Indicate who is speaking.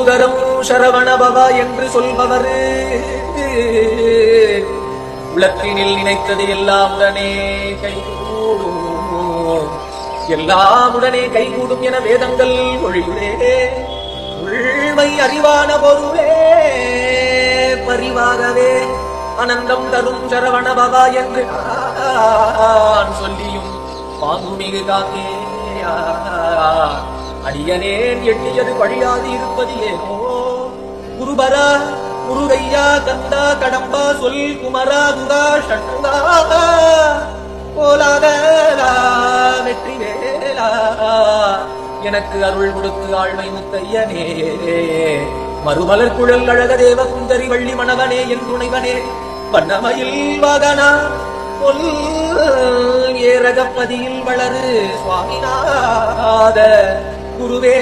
Speaker 1: தரும் சரவண பவா என்று சொல்பவர் உலக்கினில் நினைத்தது எல்லாம் உடனே கைகூடும், எல்லாம் உடனே கைகூடும் என வேதங்கள் மொழியுடே. உள்மை அறிவான பொருளே பரிவாகவே அனந்தம் தரும் சரவண பவா என்று சொல்லியும் பாங்குமிகு காக்கே அடியனேன் எண்ணியது பழியாது இருப்பது ஏனோ. குருபரா முருகையா கந்தா கடம்பா சொல் குமரா குகா ஷண்முகா போலாதலா வெற்றி வேலா எனக்கு அருள் கொடுத்து ஆழ்மை முத்தையனே. மறுமலர் குழல் அழக தேவ குந்தரி வள்ளி மணவனே என் துணைவனே வண்ணமயில் வாகனா பொல் ஏரகப்பதியில் வளரு சுவாமிநாத குருவே